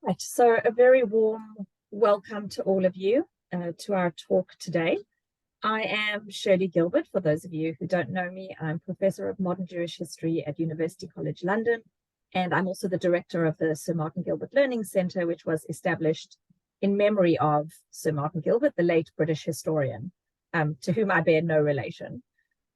Right, so a very warm welcome to all of you to our talk today. I am Shirley Gilbert. For those of you who don't know me, I'm Professor of Modern Jewish History at University College London, and I'm also the director of the Sir Martin Gilbert Learning Centre, which was established in memory of Sir Martin Gilbert, the late British historian, to whom I bear no relation.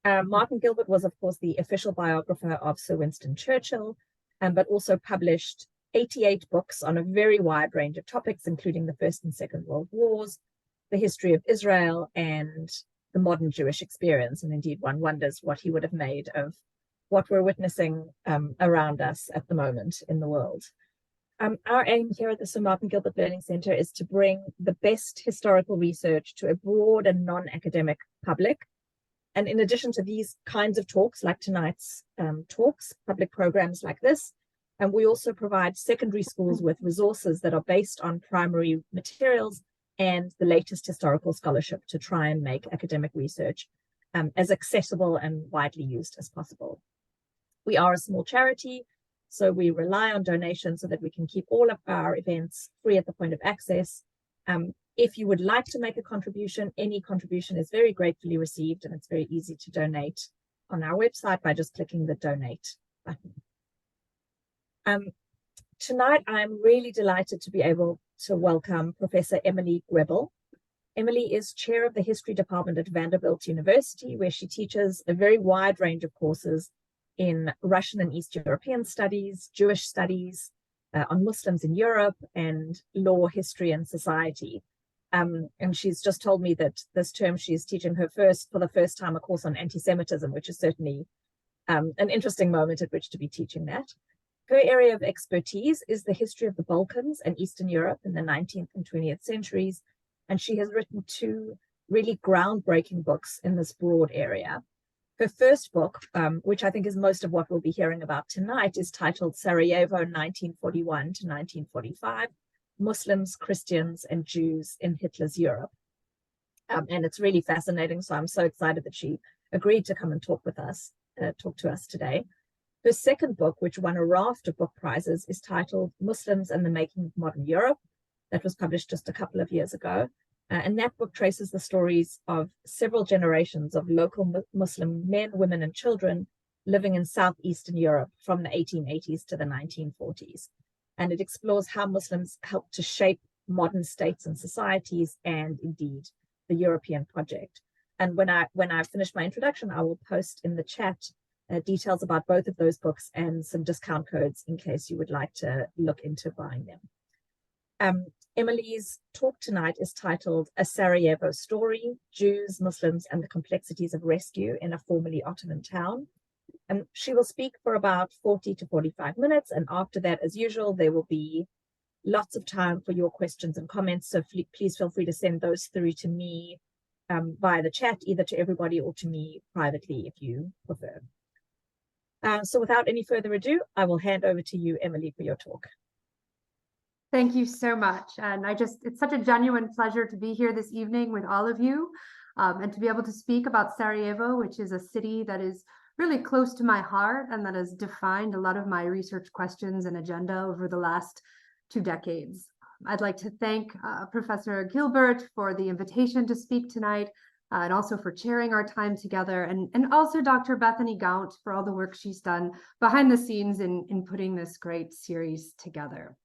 Martin Gilbert was, of course, the official biographer of Sir Winston Churchill, but also published 88 books on a very wide range of topics, including the First and Second World Wars, the history of Israel, and the modern Jewish experience. And indeed, one wonders what he would have made of what we're witnessing around us at the moment in the world. Our aim here at the Sir Martin Gilbert Learning Centre is to bring the best historical research to a broad and non-academic public. And in addition to these kinds of talks, like tonight's talks, public programs like this, and we also provide secondary schools with resources that are based on primary materials and the latest historical scholarship to try and make academic research as accessible and widely used as possible. We are a small charity, so we rely on donations so that we can keep all of our events free at the point of access. If you would like to make a contribution, any contribution is very gratefully received, and it's very easy to donate on our website by just clicking the donate button. Tonight, I'm really delighted to be able to welcome Professor Emily Greble. Emily is chair of the history department at Vanderbilt University, where she teaches a very wide range of courses in Russian and East European studies, Jewish studies, on Muslims in Europe, and law, history, and society. And she's just told me that this term she's teaching for the first time, a course on anti-Semitism, which is certainly an interesting moment at which to be teaching that. Her area of expertise is the history of the Balkans and Eastern Europe in the 19th and 20th centuries, and she has written two really groundbreaking books in this broad area. Her first book, which I think is most of what we'll be hearing about tonight, is titled Sarajevo 1941 to 1945, Muslims, Christians, and Jews in Hitler's Europe. And it's really fascinating, so I'm so excited that she agreed to come and talk to us today. Her second book, which won a raft of book prizes, is titled Muslims and the Making of Modern Europe. That was published just a couple of years ago. And that book traces the stories of several generations of local Muslim men, women, and children living in southeastern Europe from the 1880s to the 1940s. And it explores how Muslims helped to shape modern states and societies, and indeed the European project. And when I finish my introduction, I will post in the chat details about both of those books and some discount codes in case you would like to look into buying them. Emily's talk tonight is titled A Sarajevo Story, Jews, Muslims, and the Complexities of Rescue in a Formerly Ottoman Town. And she will speak for about 40 to 45 minutes. And after that, as usual, there will be lots of time for your questions and comments. So please feel free to send those through to me via the chat, either to everybody or to me privately if you prefer. So without any further ado, I will hand over to you, Emily, for your talk. Thank you so much. And it's such a genuine pleasure to be here this evening with all of you and to be able to speak about Sarajevo, which is a city that is really close to my heart and that has defined a lot of my research questions and agenda over the last 2 decades. I'd like to thank Professor Gilbert for the invitation to speak tonight, and also for chairing our time together, and also Dr. Bethany Gaunt for all the work she's done behind the scenes in putting this great series together.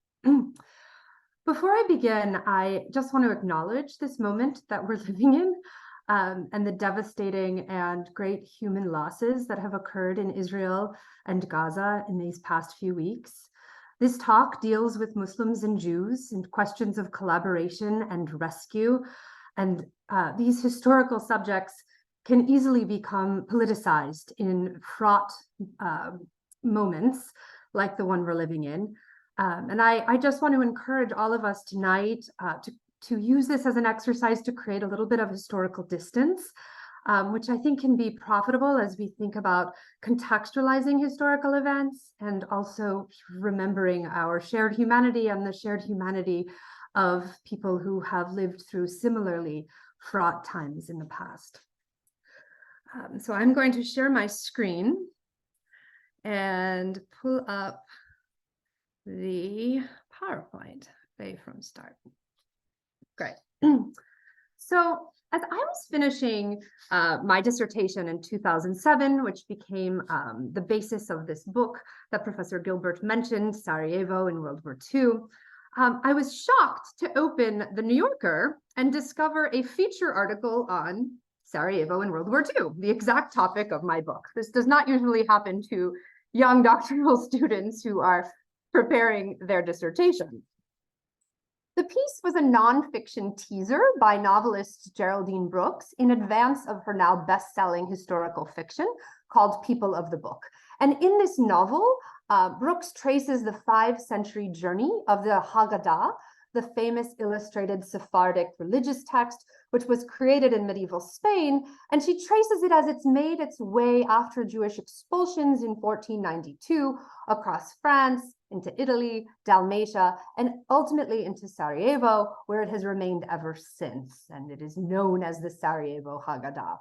Before I begin, I just want to acknowledge this moment that we're living in and the devastating and great human losses that have occurred in Israel and Gaza in these past few weeks. This talk deals with Muslims and Jews and questions of collaboration and rescue. And these historical subjects can easily become politicized in fraught moments like the one we're living in. And I just want to encourage all of us tonight to use this as an exercise to create a little bit of historical distance, which I think can be profitable as we think about contextualizing historical events and also remembering our shared humanity and the shared humanity of people who have lived through similarly fraught times in the past. So I'm going to share my screen and pull up the PowerPoint. finishing my dissertation in 2007, which became the basis of this book that Professor Gilbert mentioned, Sarajevo in World War II. I was shocked to open The New Yorker and discover a feature article on Sarajevo in World War II, the exact topic of my book. This does not usually happen to young doctoral students who are preparing their dissertation. The piece was a nonfiction teaser by novelist Geraldine Brooks in advance of her now best-selling historical fiction called People of the Book. And in this novel, Brooks traces the 5-century journey of the Haggadah, the famous illustrated Sephardic religious text, which was created in medieval Spain, and she traces it as it's made its way after Jewish expulsions in 1492 across France, into Italy, Dalmatia, and ultimately into Sarajevo, where it has remained ever since, and it is known as the Sarajevo Haggadah.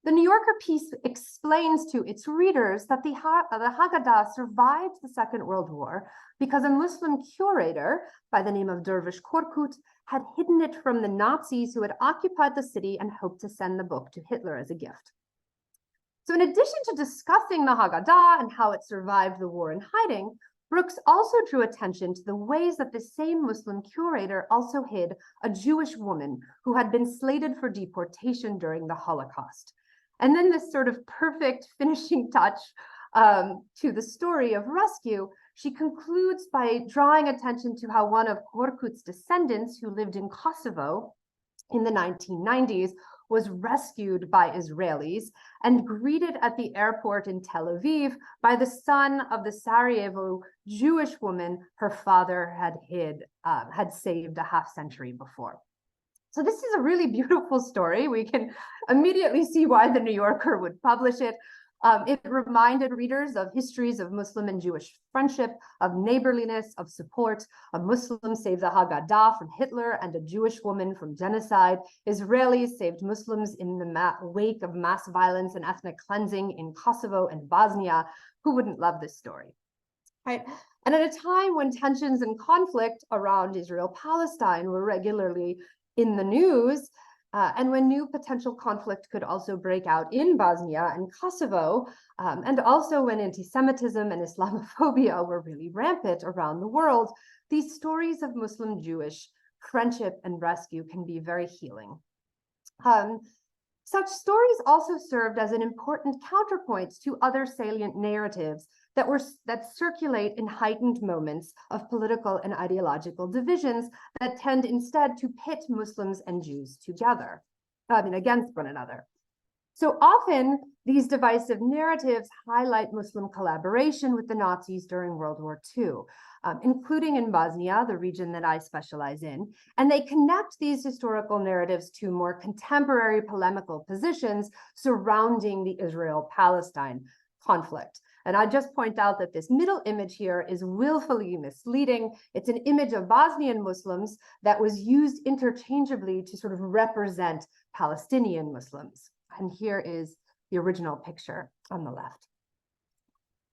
The New Yorker piece explains to its readers that the Haggadah survived the Second World War because a Muslim curator by the name of Dervish Korkut had hidden it from the Nazis who had occupied the city and hoped to send the book to Hitler as a gift. So in addition to discussing the Haggadah and how it survived the war in hiding, Brooks also drew attention to the ways that the same Muslim curator also hid a Jewish woman who had been slated for deportation during the Holocaust. And then this sort of perfect finishing touch to the story of rescue, she concludes by drawing attention to how one of Korkut's descendants who lived in Kosovo in the 1990s was rescued by Israelis and greeted at the airport in Tel Aviv by the son of the Sarajevo Jewish woman her father had saved a half-century before. So this is a really beautiful story. We can immediately see why the New Yorker would publish it. It reminded readers of histories of Muslim and Jewish friendship, of neighborliness, of support. A Muslim saved the Haggadah from Hitler and a Jewish woman from genocide. Israelis saved Muslims in the wake of mass violence and ethnic cleansing in Kosovo and Bosnia. Who wouldn't love this story? Right? And at a time when tensions and conflict around Israel-Palestine were regularly in the news, and when new potential conflict could also break out in Bosnia and Kosovo, and also when anti-Semitism and Islamophobia were really rampant around the world, these stories of Muslim-Jewish friendship and rescue can be very healing. Such stories also served as an important counterpoint to other salient narratives that circulate in heightened moments of political and ideological divisions that tend instead to pit Muslims and Jews together, against one another. So often, these divisive narratives highlight Muslim collaboration with the Nazis during World War II, including in Bosnia, the region that I specialize in, and they connect these historical narratives to more contemporary polemical positions surrounding the Israel-Palestine conflict. And I just point out that this middle image here is willfully misleading. It's an image of Bosnian Muslims that was used interchangeably to sort of represent Palestinian Muslims. And here is the original picture on the left.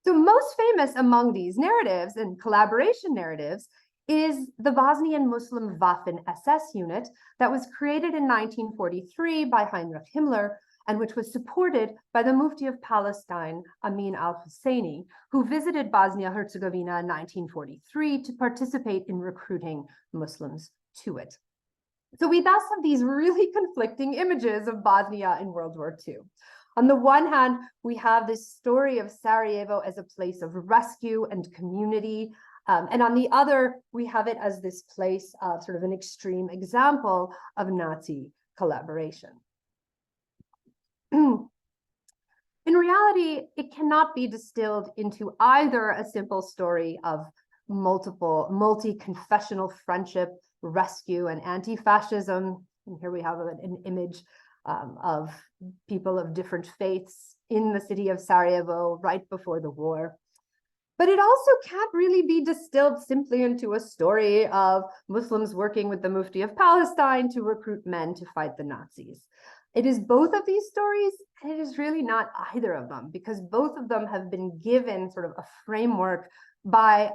So most famous among these narratives and collaboration narratives is the Bosnian Muslim Waffen-SS unit that was created in 1943 by Heinrich Himmler and which was supported by the Mufti of Palestine, Amin al-Husseini, who visited Bosnia-Herzegovina in 1943 to participate in recruiting Muslims to it. So we thus have these really conflicting images of Bosnia in World War II. On the one hand, we have this story of Sarajevo as a place of rescue and community. And on the other, we have it as this place of sort of an extreme example of Nazi collaboration. In reality, it cannot be distilled into either a simple story of multi-confessional friendship, rescue, and anti-fascism. And here we have an image of people of different faiths in the city of Sarajevo right before the war. But it also can't really be distilled simply into a story of Muslims working with the Mufti of Palestine to recruit men to fight the Nazis. It is both of these stories, and it is really not either of them, because both of them have been given sort of a framework by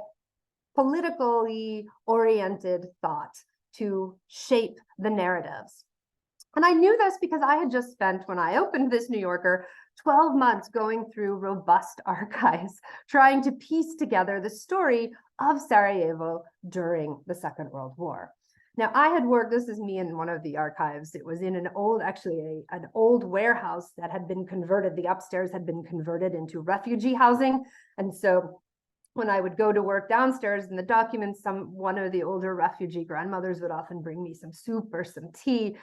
politically oriented thought to shape the narratives. And I knew this because I had just spent, when I opened this New Yorker, 12 months going through robust archives, trying to piece together the story of Sarajevo during the Second World War. Now, I had worked, this is me in one of the archives. It was in an old, actually an old warehouse that had been converted. The upstairs had been converted into refugee housing. And so when I would go to work downstairs in the documents, one of the older refugee grandmothers would often bring me some soup or some tea.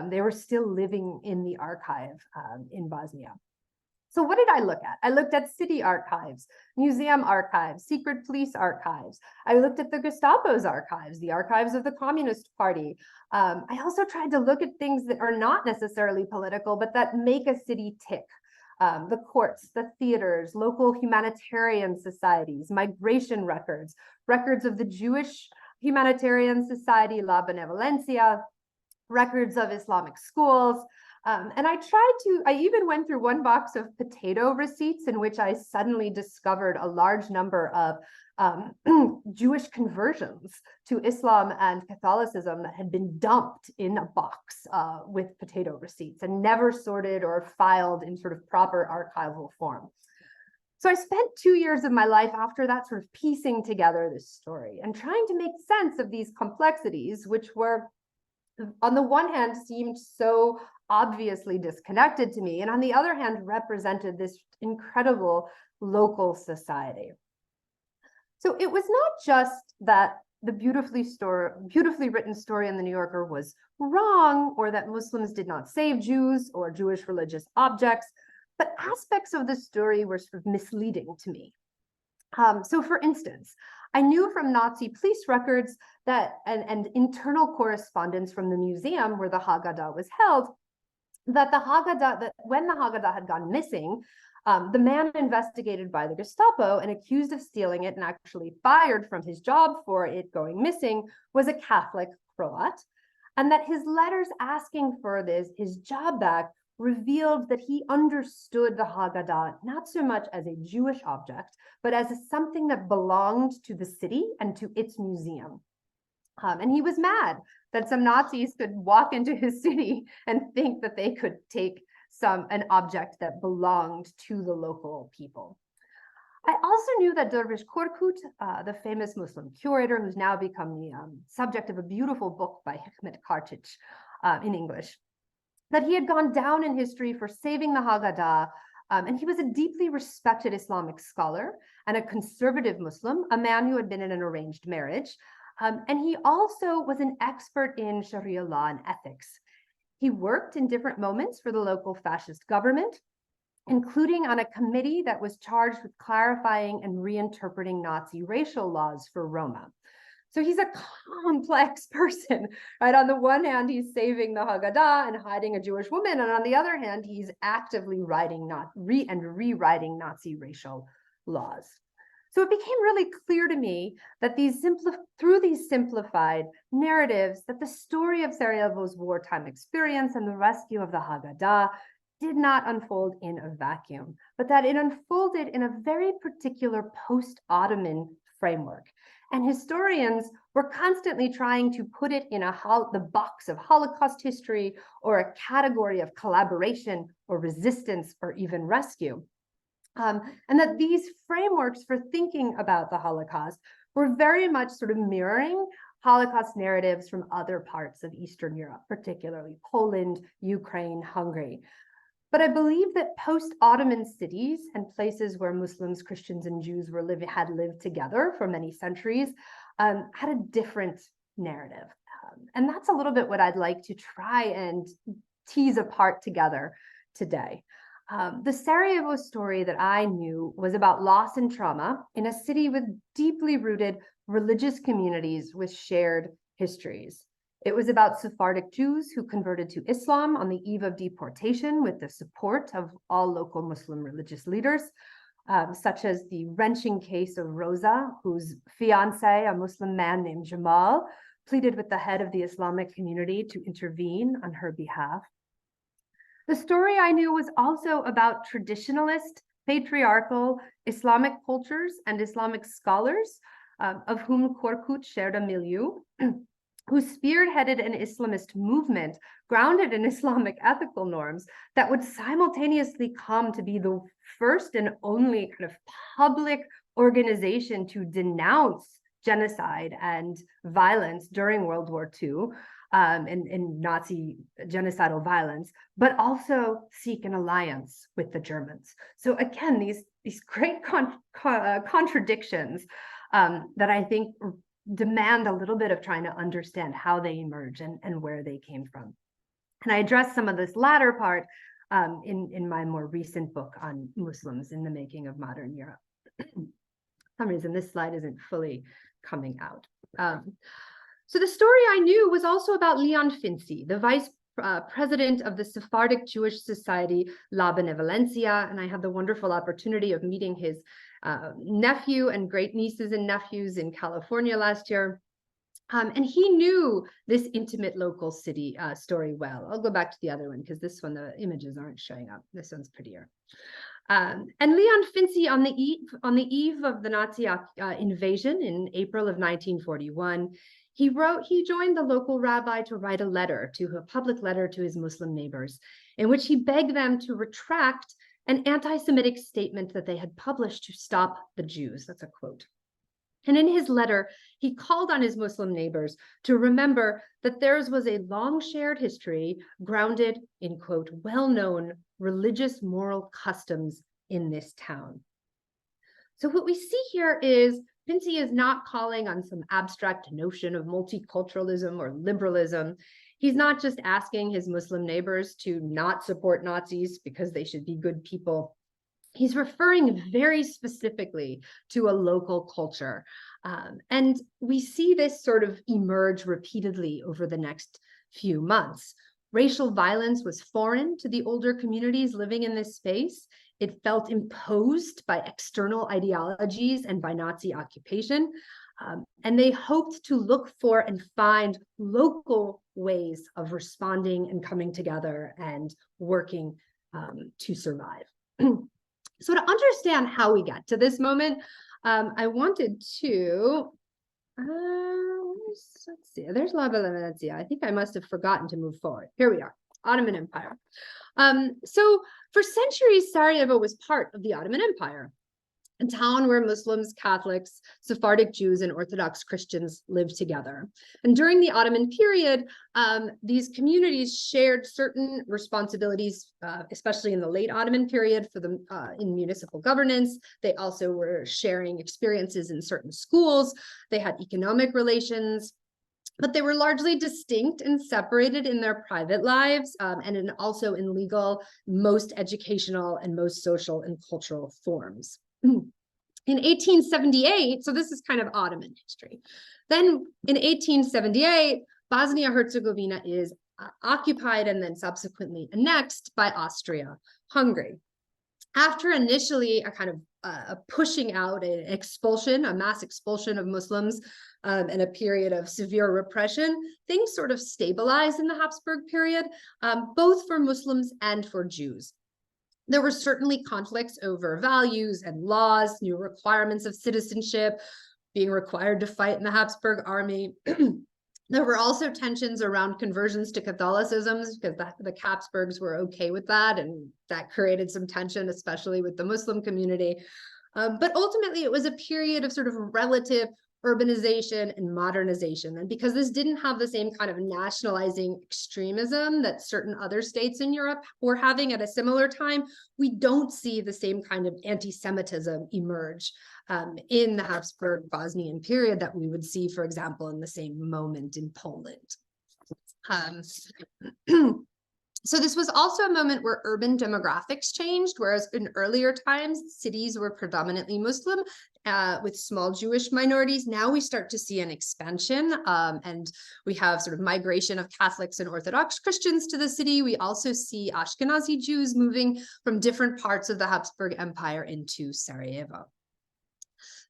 They were still living in the archive in Bosnia. So what did I look at? I looked at city archives, museum archives, secret police archives. I looked at the Gestapo's archives, the archives of the Communist Party. I also tried to look at things that are not necessarily political, but that make a city tick. The courts, the theaters, local humanitarian societies, migration records, records of the Jewish Humanitarian Society, La Benevolencia, records of Islamic schools. And I even went through one box of potato receipts in which I suddenly discovered a large number of Jewish conversions to Islam and Catholicism that had been dumped in a box with potato receipts and never sorted or filed in sort of proper archival form. So I spent 2 years of my life after that sort of piecing together this story and trying to make sense of these complexities, which were, on the one hand, seemed so obviously disconnected to me, and on the other hand, represented this incredible local society. So it was not just that the beautifully written story in the New Yorker was wrong, or that Muslims did not save Jews or Jewish religious objects, but aspects of the story were sort of misleading to me. So for instance, I knew from Nazi police records that and internal correspondence from the museum where the Haggadah was held, that when the Haggadah had gone missing, the man investigated by the Gestapo and accused of stealing it and actually fired from his job for it going missing was a Catholic Croat, and that his letters asking for his job back, revealed that he understood the Haggadah not so much as a Jewish object, but as something that belonged to the city and to its museum. And he was mad that some Nazis could walk into his city and think that they could take an object that belonged to the local people. I also knew that Dervish Korkut, the famous Muslim curator who's now become the subject of a beautiful book by Hikmet Kartic in English, that he had gone down in history for saving the Haggadah, and he was a deeply respected Islamic scholar and a conservative Muslim, a man who had been in an arranged marriage, and he also was an expert in Sharia law and ethics. He worked in different moments for the local fascist government, including on a committee that was charged with clarifying and reinterpreting Nazi racial laws for Roma. So he's a complex person, right? On the one hand, he's saving the Haggadah and hiding a Jewish woman, and on the other hand, he's actively rewriting Nazi racial laws. So it became really clear to me that through these simplified narratives, that the story of Sarajevo's wartime experience and the rescue of the Haggadah did not unfold in a vacuum, but that it unfolded in a very particular post-Ottoman framework. And historians were constantly trying to put it in the box of Holocaust history or a category of collaboration or resistance or even rescue. And that these frameworks for thinking about the Holocaust were very much sort of mirroring Holocaust narratives from other parts of Eastern Europe, particularly Poland, Ukraine, Hungary. But I believe that post-Ottoman cities and places where Muslims, Christians, and Jews had lived together for many centuries had a different narrative. And that's a little bit what I'd like to try and tease apart together today. The Sarajevo story that I knew was about loss and trauma in a city with deeply rooted religious communities with shared histories. It was about Sephardic Jews who converted to Islam on the eve of deportation with the support of all local Muslim religious leaders, such as the wrenching case of Rosa, whose fiance, a Muslim man named Jamal, pleaded with the head of the Islamic community to intervene on her behalf. The story I knew was also about traditionalist, patriarchal Islamic cultures and Islamic scholars, of whom Korkut shared a milieu, who spearheaded an Islamist movement grounded in Islamic ethical norms that would simultaneously come to be the first and only kind of public organization to denounce genocide and violence during World War II, and Nazi genocidal violence, but also seek an alliance with the Germans. So again, these great contradictions that I think demand a little bit of trying to understand how they emerge and where they came from. And I address some of this latter part in my more recent book on Muslims in the Making of Modern Europe. For some reason, this slide isn't fully coming out. So the story I knew was also about Leon Finzi, the vice president of the Sephardic Jewish Society La Benevolencia, and I had the wonderful opportunity of meeting his nephew and great nieces and nephews in California last year. And he knew this intimate local city story well. I'll go back to the other one because this one, the images aren't showing up. This one's prettier. And Leon Finzi, on the eve of the Nazi invasion in April of 1941, he joined the local rabbi to write a public letter to his Muslim neighbors, in which he begged them to retract an anti-Semitic statement that they had published to stop the Jews. That's a quote. And in his letter, he called on his Muslim neighbors to remember that theirs was a long shared history grounded in, quote, well-known religious moral customs in this town. So what we see here is Finzi is not calling on some abstract notion of multiculturalism or liberalism. He's not just asking his Muslim neighbors to not support Nazis because they should be good people. He's referring very specifically to a local culture. And we see this sort of emerge repeatedly over the next few months. Racial violence was foreign to the older communities living in this space. It felt imposed by external ideologies and by Nazi occupation. And they hoped to look for and find local ways of responding and coming together and working to survive. So to understand how we get to this moment, I wanted to, let's see, there's La Benevolencia. I think I must have forgotten to move forward. Here we are, Ottoman Empire. So for centuries, Sarajevo was part of the Ottoman Empire, a town where Muslims, Catholics, Sephardic Jews, and Orthodox Christians lived together. And during the Ottoman period, these communities shared certain responsibilities, especially in the late Ottoman period for them in municipal governance. They also were sharing experiences in certain schools. They had economic relations, but they were largely distinct and separated in their private lives and also in legal, most educational, and most social and cultural forms. In 1878, so this is kind of Ottoman history. Then in 1878, Bosnia-Herzegovina is occupied and then subsequently annexed by Austria-Hungary. After initially a kind of pushing out, an expulsion, a mass expulsion of Muslims and a period of severe repression, things sort of stabilized in the Habsburg period, both for Muslims and for Jews. There were certainly conflicts over values and laws, new requirements of citizenship, being required to fight in the Habsburg army. There were also tensions around conversions to Catholicism because the Habsburgs were okay with that, and that created some tension, especially with the Muslim community. But ultimately, it was a period of sort of relative urbanization and modernization. And because this didn't have the same kind of nationalizing extremism that certain other states in Europe were having at a similar time, we don't see the same kind of anti-Semitism emerge in the Habsburg Bosnian period that we would see, for example, in the same moment in Poland. So this was also a moment where urban demographics changed, whereas in earlier times, cities were predominantly Muslim with small Jewish minorities. Now we start to see an expansion and we have sort of migration of Catholics and Orthodox Christians to the city. We also see Ashkenazi Jews moving from different parts of the Habsburg Empire into Sarajevo.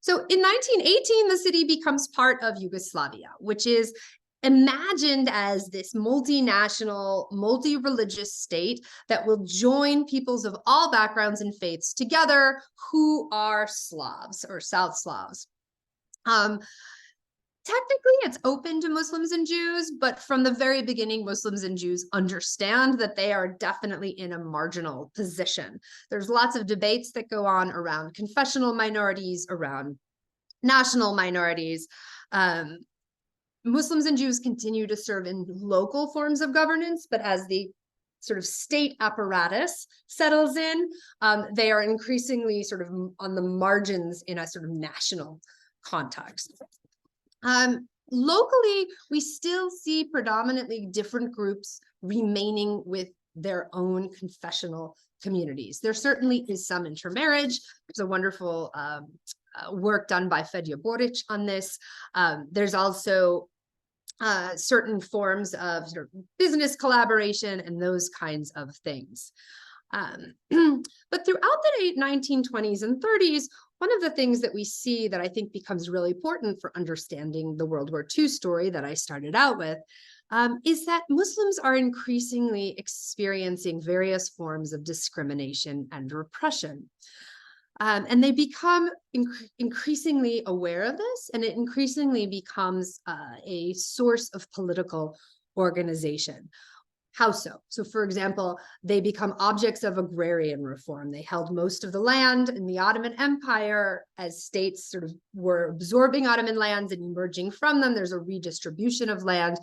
So in 1918, the city becomes part of Yugoslavia, which is imagined as this multinational, multi-religious state that will join peoples of all backgrounds and faiths together who are Slavs or South Slavs. Technically, it's open to Muslims and Jews, but from the very beginning, Muslims and Jews understand that they are definitely in a marginal position. There's lots of debates that go on around confessional minorities, around national minorities. Muslims and Jews continue to serve in local forms of governance, but as the sort of state apparatus settles in, they are increasingly sort of on the margins in a sort of national context. Locally, we still see predominantly different groups remaining with their own confessional communities. There certainly is some intermarriage. There's a wonderful work done by Fedja Boric on this. There's also certain forms of sort of business collaboration and those kinds of things. But throughout the 1920s and 30s, one of the things that we see that I think becomes really important for understanding the World War II story that I started out with is that Muslims are increasingly experiencing various forms of discrimination and repression. And they become increasingly aware of this, and it increasingly becomes a source of political organization. How so? So, for example, they become objects of agrarian reform. They held most of the land in the Ottoman Empire as states sort of were absorbing Ottoman lands and emerging from them. There's a redistribution of land.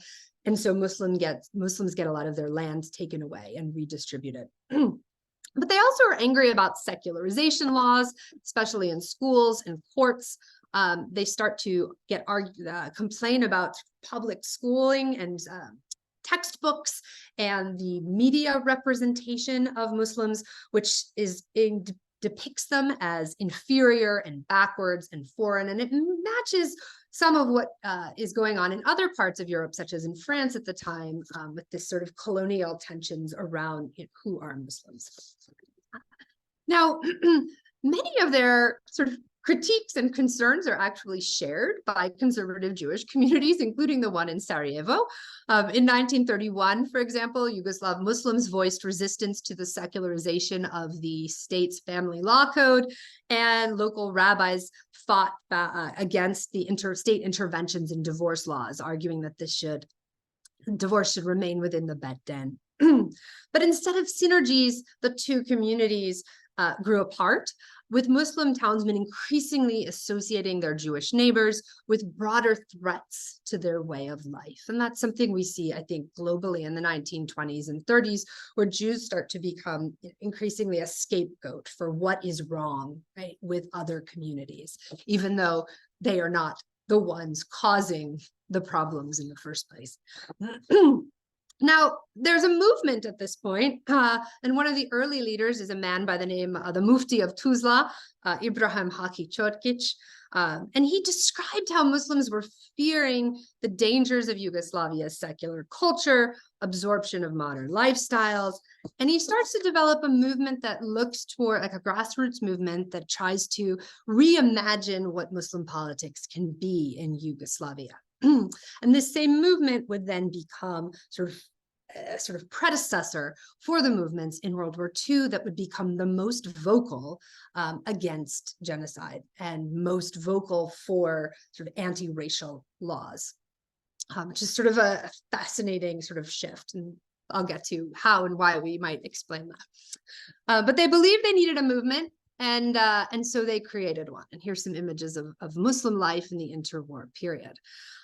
And so Muslims get a lot of their land taken away and redistributed. But they also are angry about secularization laws, especially in schools and courts. They start to complain about public schooling and textbooks and the media representation of Muslims, which depicts them as inferior and backwards and foreign. And it matches some of what is going on in other parts of Europe, such as in France at the time, with this sort of colonial tensions around who are Muslims. Now, many of their sort of critiques and concerns are actually shared by conservative Jewish communities, including the one in Sarajevo. In 1931, for example, Yugoslav Muslims voiced resistance to the secularization of the state's family law code, and local rabbis fought against the interstate interventions in divorce laws, arguing that divorce should remain within the bet den. But instead of synergies, the two communities grew apart, with Muslim townsmen increasingly associating their Jewish neighbors with broader threats to their way of life. And that's something we see, I think, globally in the 1920s and 30s, where Jews start to become increasingly a scapegoat for what is wrong, right, with other communities, even though they are not the ones causing the problems in the first place. Now, there's a movement at this point, and one of the early leaders is a man by the name of the Mufti of Tuzla, Ibrahim Haki Chotkic, and he described how Muslims were fearing the dangers of Yugoslavia's secular culture, absorption of modern lifestyles, and he starts to develop a movement that looks toward like a grassroots movement that tries to reimagine what Muslim politics can be in Yugoslavia. And this same movement would then become sort of predecessor for the movements in World War II that would become the most vocal against genocide and most vocal for sort of anti-racial laws, which is sort of a fascinating sort of shift. And I'll get to how and why we might explain that. But they believed they needed a movement, and so they created one. And here's some images of Muslim life in the interwar period.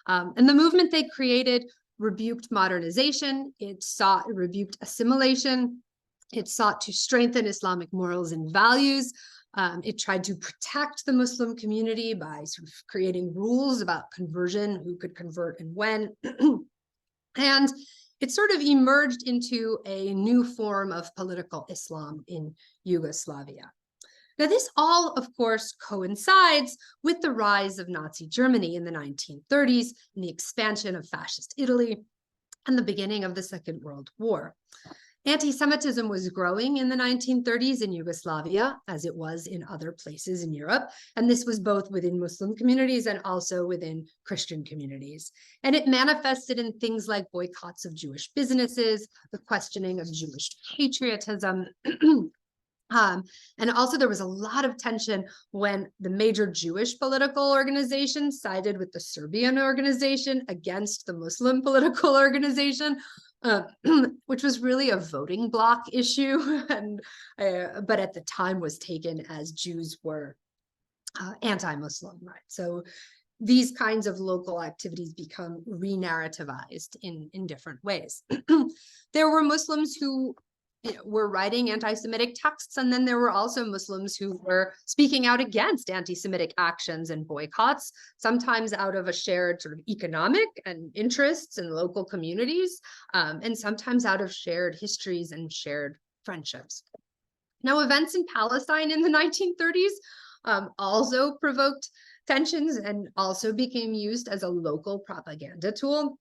And the movement they created rebuked modernization, it rebuked assimilation, it sought to strengthen Islamic morals and values. It tried to protect the Muslim community by sort of creating rules about conversion, who could convert and when. And it sort of emerged into a new form of political Islam in Yugoslavia. Now, this all, of course, coincides with the rise of Nazi Germany in the 1930s and the expansion of fascist Italy and the beginning of the Second World War. Anti-Semitism was growing in the 1930s in Yugoslavia, as it was in other places in Europe, and this was both within Muslim communities and also within Christian communities. And it manifested in things like boycotts of Jewish businesses, the questioning of Jewish patriotism, And also there was a lot of tension when the major Jewish political organization sided with the Serbian organization against the Muslim political organization, which was really a voting bloc issue, and but at the time was taken as Jews were anti-Muslim, right? So these kinds of local activities become re-narrativized in different ways. There were Muslims who were writing anti-Semitic texts, and then there were also Muslims who were speaking out against anti-Semitic actions and boycotts, sometimes out of a shared sort of economic and interests in local communities, and sometimes out of shared histories and shared friendships. Now, events in Palestine in the 1930s also provoked tensions and also became used as a local propaganda tool,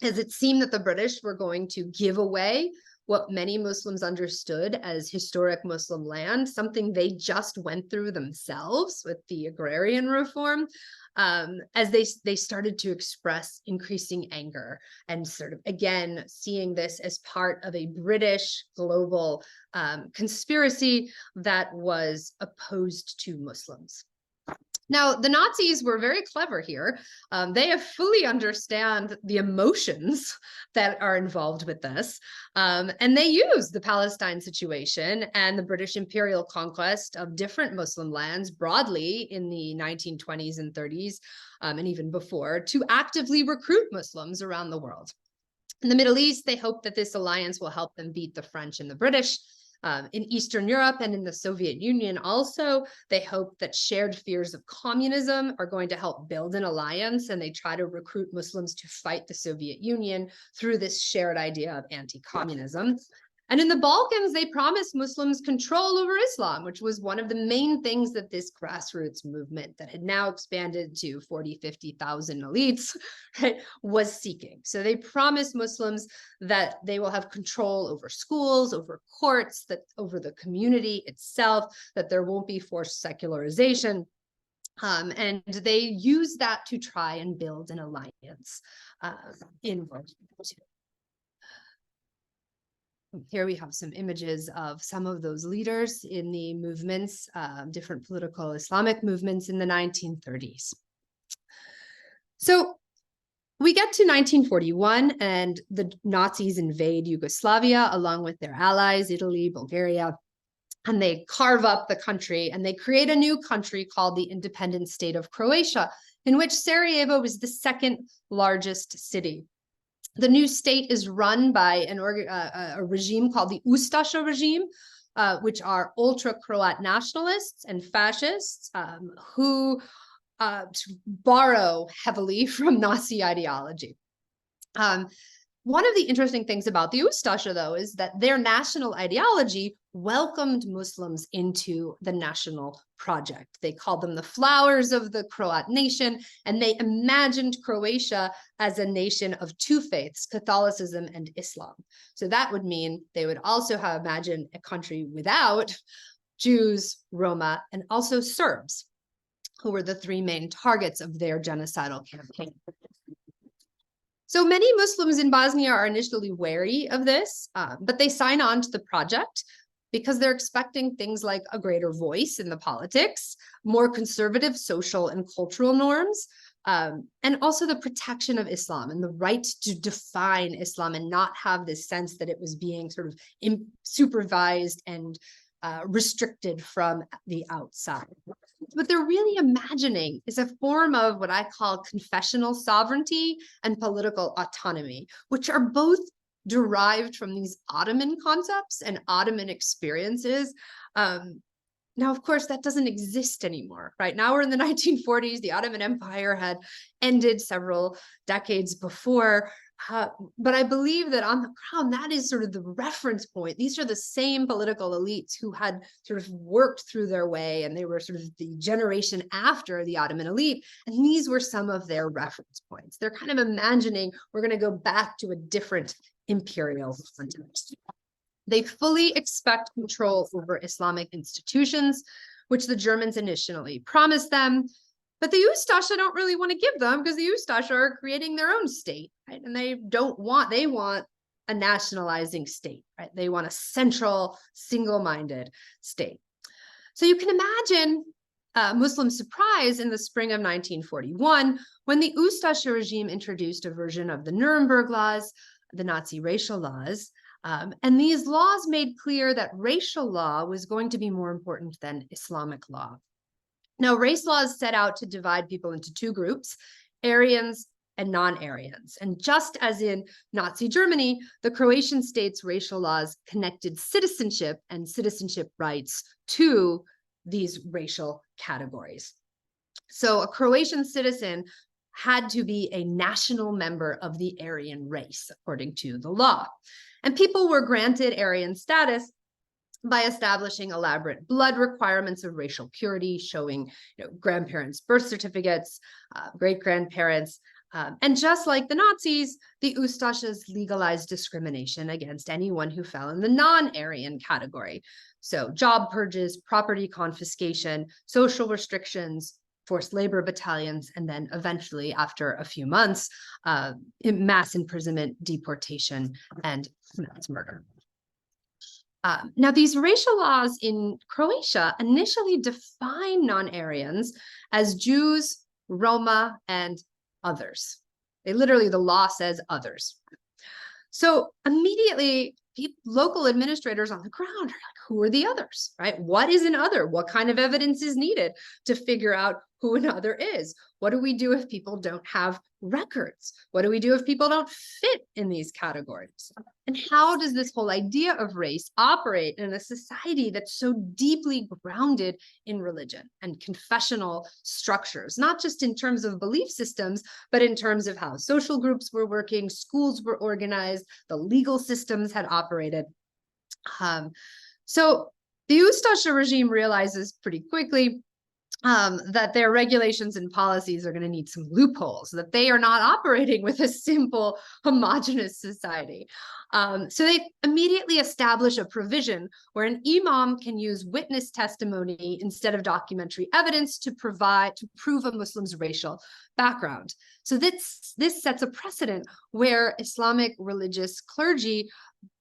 as it seemed that the British were going to give away what many Muslims understood as historic Muslim land, something they just went through themselves with the agrarian reform, as they started to express increasing anger and sort of, again, seeing this as part of a British global conspiracy that was opposed to Muslims. Now, the Nazis were very clever here. They fully understand the emotions that are involved with this. And they use the Palestine situation and the British imperial conquest of different Muslim lands broadly in the 1920s and 30s, and even before, to actively recruit Muslims around the world. In the Middle East, they hope that this alliance will help them beat the French and the British. In Eastern Europe and in the Soviet Union also, they hope that shared fears of communism are going to help build an alliance, and they try to recruit Muslims to fight the Soviet Union through this shared idea of anti-communism. And in the Balkans, they promised Muslims control over Islam, which was one of the main things that this grassroots movement that had now expanded to 40, 50,000 elites, right, was seeking. So they promised Muslims that they will have control over schools, over courts, that over the community itself, that there won't be forced secularization. And they use that to try and build an alliance in World War II. Here we have some images of some of those leaders in the movements, different political Islamic movements in the 1930s. So we get to 1941 and the Nazis invade Yugoslavia along with their allies, Italy, Bulgaria, and they carve up the country and they create a new country called the independent state of Croatia, in which Sarajevo is the second largest city. The new state is run by a regime called the Ustaša regime, which are ultra-Croat nationalists and fascists who borrow heavily from Nazi ideology. One of the interesting things about the Ustaša, though, is that their national ideology welcomed Muslims into the national project. They called them the flowers of the Croat nation, and they imagined Croatia as a nation of two faiths, Catholicism and Islam. So that would mean they would also have imagined a country without Jews, Roma, and also Serbs, who were the three main targets of their genocidal campaign. So many Muslims in Bosnia are initially wary of this, but they sign on to the project because they're expecting things like a greater voice in the politics, more conservative social and cultural norms, and also the protection of Islam and the right to define Islam and not have this sense that it was being sort of supervised and restricted from the outside. What they're really imagining is a form of what I call confessional sovereignty and political autonomy, which are both derived from these Ottoman concepts and Ottoman experiences. Now, of course, that doesn't exist anymore, right? Now we're in the 1940s. The Ottoman Empire had ended several decades before. But I believe that on the ground, that is sort of the reference point. These are the same political elites who had sort of worked through their way, and they were sort of the generation after the Ottoman elite. And these were some of their reference points. They're kind of imagining we're going to go back to a different imperial context. They fully expect control over Islamic institutions, which the Germans initially promised them. But the Ustaša don't really want to give them because the Ustaša are creating their own state, right? And they want a nationalizing state, right? They want a central, single-minded state. So you can imagine Muslim surprise in the spring of 1941 when the Ustasha regime introduced a version of the Nuremberg laws, the Nazi racial laws. And these laws made clear that racial law was going to be more important than Islamic law. Now, race laws set out to divide people into two groups, Aryans and non-Aryans. And just as in Nazi Germany, the Croatian state's racial laws connected citizenship and citizenship rights to these racial categories. So a Croatian citizen had to be a national member of the Aryan race, according to the law. And people were granted Aryan status by establishing elaborate blood requirements of racial purity, showing grandparents' birth certificates, great-grandparents. And just like the Nazis, the Ustashas legalized discrimination against anyone who fell in the non-Aryan category. So job purges, property confiscation, social restrictions, forced labor battalions, and then eventually, after a few months, mass imprisonment, deportation, and mass murder. Now, these racial laws in Croatia initially define non-Aryans as Jews, Roma, and others. The law says others. So immediately, local administrators on the ground are like, who are the others, right? What is an other? What kind of evidence is needed to figure out who an other is? What do we do if people don't have records? What do we do if people don't fit in these categories? And how does this whole idea of race operate in a society that's so deeply grounded in religion and confessional structures, not just in terms of belief systems, but in terms of how social groups were working, schools were organized, the legal systems had operated. So the Ustasha regime realizes pretty quickly that their regulations and policies are going to need some loopholes, that they are not operating with a simple, homogenous society. So they immediately establish a provision where an imam can use witness testimony instead of documentary evidence to prove a Muslim's racial background. So this sets a precedent where Islamic religious clergy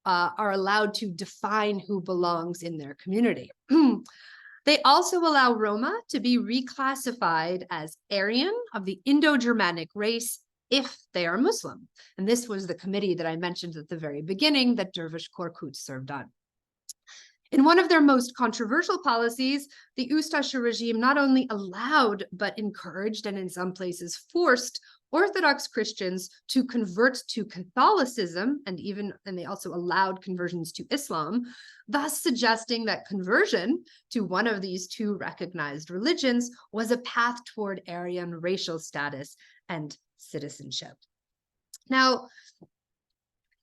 are allowed to define who belongs in their community. They also allow Roma to be reclassified as Aryan of the Indo-Germanic race if they are Muslim. And this was the committee that I mentioned at the very beginning that Dervish Korkut served on. In one of their most controversial policies, the Ustasha regime not only allowed, but encouraged, and in some places forced, Orthodox Christians to convert to Catholicism, and they also allowed conversions to Islam, thus suggesting that conversion to one of these two recognized religions was a path toward Aryan racial status and citizenship. Now,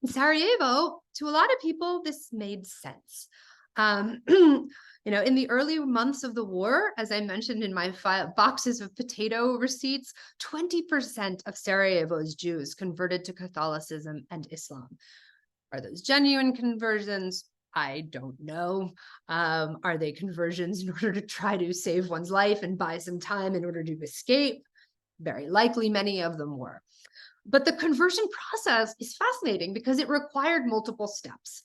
in Sarajevo, to a lot of people, this made sense. In the early months of the war, as I mentioned in my boxes of potato receipts, 20% of Sarajevo's Jews converted to Catholicism and Islam. Are those genuine conversions? I don't know. Are they conversions in order to try to save one's life and buy some time in order to escape? Very likely many of them were. But the conversion process is fascinating because it required multiple steps.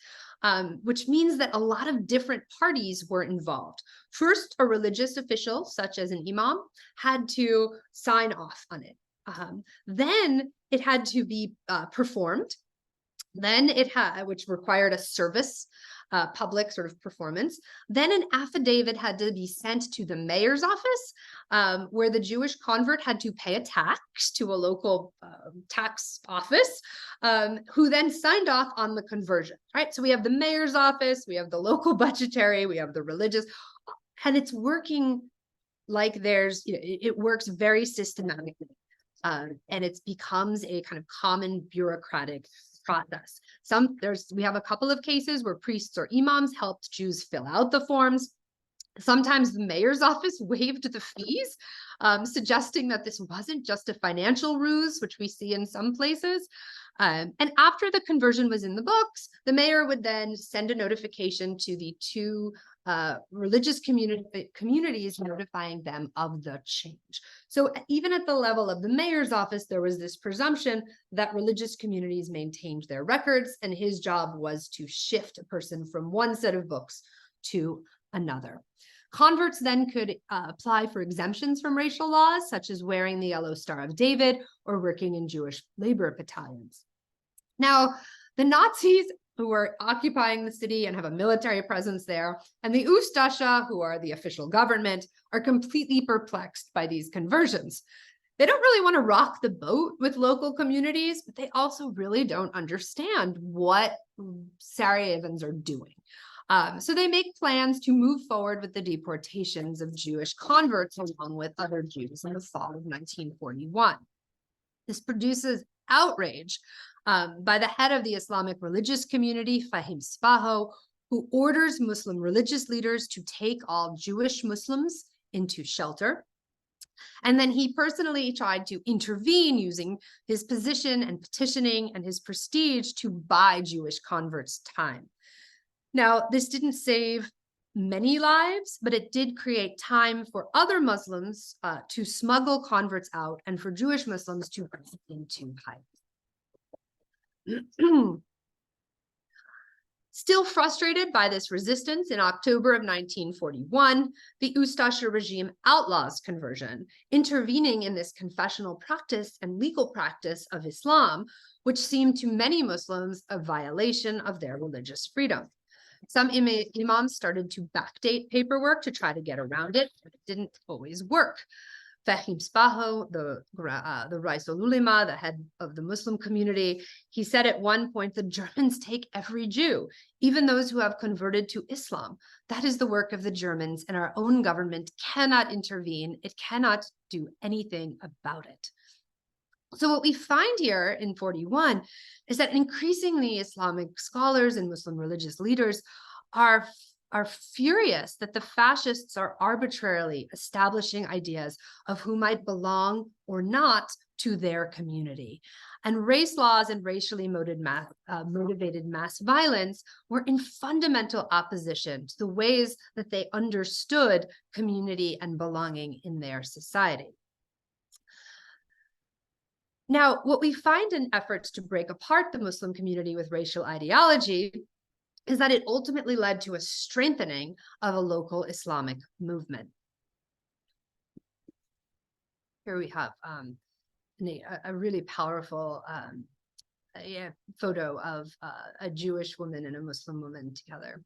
Which means that a lot of different parties were involved. First, a religious official, such as an imam, had to sign off on it. Then it had to be performed. Then which required a service, public sort of performance. Then an affidavit had to be sent to the mayor's office, where the Jewish convert had to pay a tax to a local tax office, who then signed off on the conversion. Right? So we have the mayor's office, we have the local budgetary, we have the religious, and it's working like it works very systematically, and it becomes a kind of common bureaucratic process. We have a couple of cases where priests or imams helped Jews fill out the forms. Sometimes the mayor's office waived the fees, suggesting that this wasn't just a financial ruse, which we see in some places. And after the conversion was in the books, the mayor would then send a notification to the two religious communities notifying them of the change. So even at the level of the mayor's office, there was this presumption that religious communities maintained their records, and his job was to shift a person from one set of books to another. Converts then could apply for exemptions from racial laws, such as wearing the yellow Star of David or working in Jewish labor battalions. Now, the Nazis, who are occupying the city and have a military presence there, and the Ustasha, who are the official government, are completely perplexed by these conversions. They don't really want to rock the boat with local communities, but they also really don't understand what Sarajevans are doing. So they make plans to move forward with the deportations of Jewish converts along with other Jews in the fall of 1941. This produces outrage by the head of the Islamic religious community, Fahim Spaho, who orders Muslim religious leaders to take all Jewish Muslims into shelter. And then he personally tried to intervene using his position and petitioning and his prestige to buy Jewish converts time. Now, this didn't save many lives, but it did create time for other Muslims to smuggle converts out and for Jewish Muslims to break into hiding. Still frustrated by this resistance, in October of 1941, the Ustasha regime outlaws conversion, intervening in this confessional practice and legal practice of Islam, which seemed to many Muslims a violation of their religious freedom. Some imams started to backdate paperwork to try to get around it, but it didn't always work. Fahim Spaho, the Raisul Ulema, the head of the Muslim community, he said at one point, the Germans take every Jew, even those who have converted to Islam. That is the work of the Germans, and our own government cannot intervene. It cannot do anything about it. So what we find here in 41 is that increasingly Islamic scholars and Muslim religious leaders are furious that the fascists are arbitrarily establishing ideas of who might belong or not to their community. And race laws and racially motivated mass violence were in fundamental opposition to the ways that they understood community and belonging in their society. Now, what we find in efforts to break apart the Muslim community with racial ideology is that it ultimately led to a strengthening of a local Islamic movement. Here we have a really powerful photo of a Jewish woman and a Muslim woman together.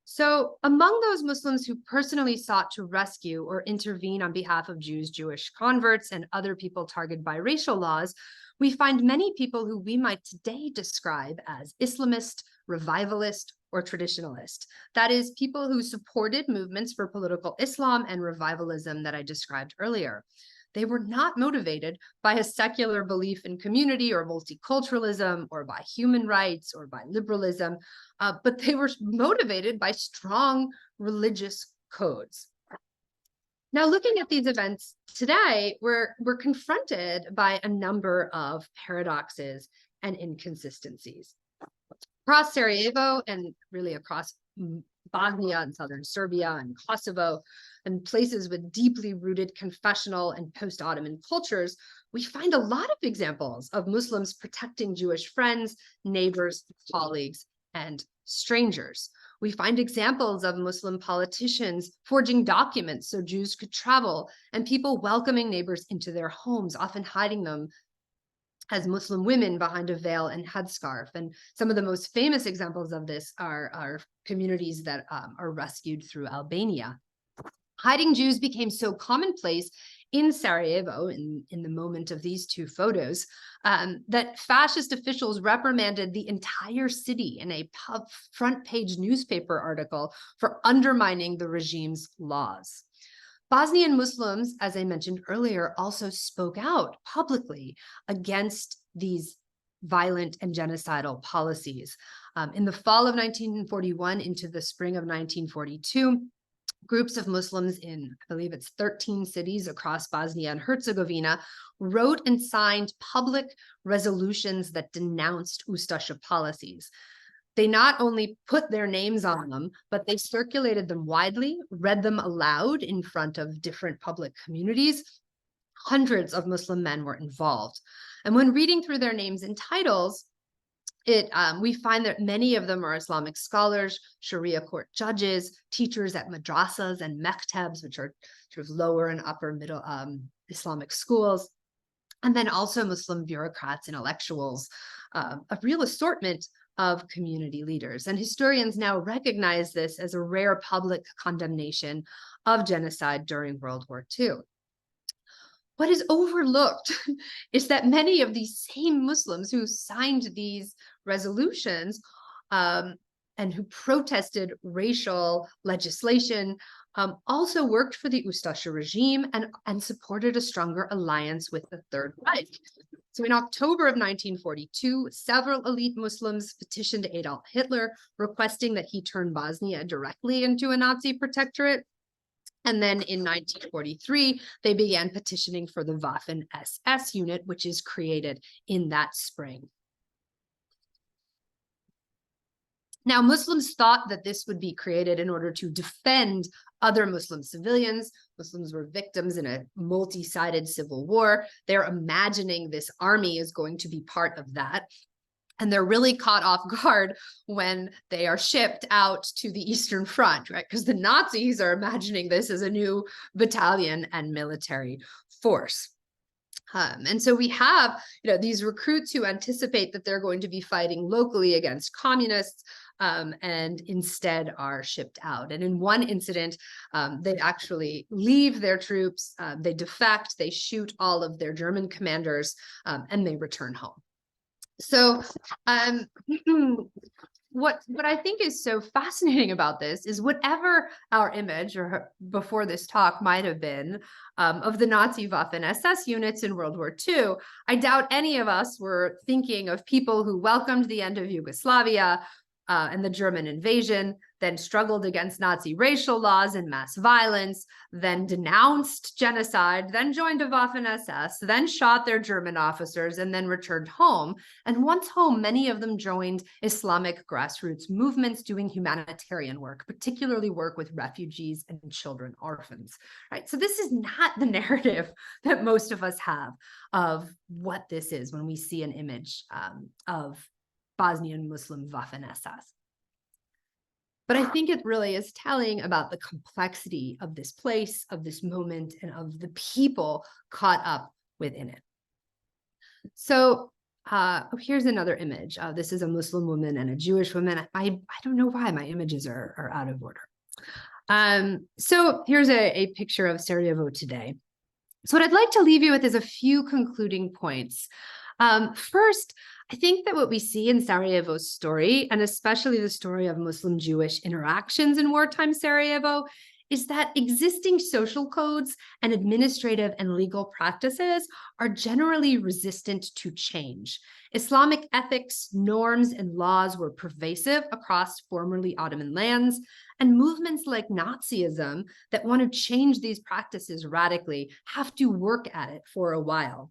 So among those Muslims who personally sought to rescue or intervene on behalf of Jews, Jewish converts, and other people targeted by racial laws, we find many people who we might today describe as Islamist, revivalist, or traditionalist. That is, people who supported movements for political Islam and revivalism that I described earlier. They were not motivated by a secular belief in community or multiculturalism or by human rights or by liberalism, but they were motivated by strong religious codes. Now, looking at these events today, we're confronted by a number of paradoxes and inconsistencies. Across Sarajevo and really across Bosnia and southern Serbia and Kosovo and places with deeply rooted confessional and post-Ottoman cultures, we find a lot of examples of Muslims protecting Jewish friends, neighbors, colleagues, and strangers. We find examples of Muslim politicians forging documents so Jews could travel, and people welcoming neighbors into their homes, often hiding them as Muslim women behind a veil and headscarf. And some of the most famous examples of this are communities that are rescued through Albania. Hiding Jews became so commonplace in Sarajevo in the moment of these two photos that fascist officials reprimanded the entire city in a front page newspaper article for undermining the regime's laws. Bosnian Muslims, as I mentioned earlier, also spoke out publicly against these violent and genocidal policies. In the fall of 1941 into the spring of 1942, groups of Muslims in, I believe it's 13 cities across Bosnia and Herzegovina, wrote and signed public resolutions that denounced Ustasha policies. They not only put their names on them, but they circulated them widely, read them aloud in front of different public communities. Hundreds of Muslim men were involved. And when reading through their names and titles, we find that many of them are Islamic scholars, Sharia court judges, teachers at madrasas and mektabs, which are sort of lower and upper middle Islamic schools, and then also Muslim bureaucrats, intellectuals, a real assortment of community leaders. And historians now recognize this as a rare public condemnation of genocide during World War II. What is overlooked is that many of these same Muslims who signed these resolutions and who protested racial legislation also worked for the Ustasha regime and supported a stronger alliance with the Third Reich. So in October of 1942, several elite Muslims petitioned Adolf Hitler requesting that he turn Bosnia directly into a Nazi protectorate. And then in 1943, they began petitioning for the Waffen-SS unit, which is created in that spring. Now, Muslims thought that this would be created in order to defend other Muslim civilians. Muslims were victims in a multi-sided civil war. They're imagining this army is going to be part of that. And they're really caught off guard when they are shipped out to the Eastern Front, right? Because the Nazis are imagining this as a new battalion and military force. And so we have, these recruits who anticipate that they're going to be fighting locally against communists and instead are shipped out. And in one incident, they actually leave their troops, they defect, they shoot all of their German commanders, and they return home. So what I think is so fascinating about this is whatever our image or before this talk might have been of the Nazi Waffen-SS units in World War II, I doubt any of us were thinking of people who welcomed the end of Yugoslavia and the German invasion, then struggled against Nazi racial laws and mass violence, then denounced genocide, then joined a Waffen-SS, then shot their German officers, and then returned home. And once home, many of them joined Islamic grassroots movements doing humanitarian work, particularly work with refugees and children, orphans, right? So this is not the narrative that most of us have of what this is when we see an image of Bosnian Muslim Waffen-SS. But I think it really is telling about the complexity of this place, of this moment, and of the people caught up within it. So here's another image. This is a Muslim woman and a Jewish woman. I don't know why my images are out of order. So here's a picture of Sarajevo today. So what I'd like to leave you with is a few concluding points. First, I think that what we see in Sarajevo's story, and especially the story of Muslim-Jewish interactions in wartime Sarajevo, is that existing social codes and administrative and legal practices are generally resistant to change. Islamic ethics, norms, and laws were pervasive across formerly Ottoman lands, and movements like Nazism that want to change these practices radically have to work at it for a while.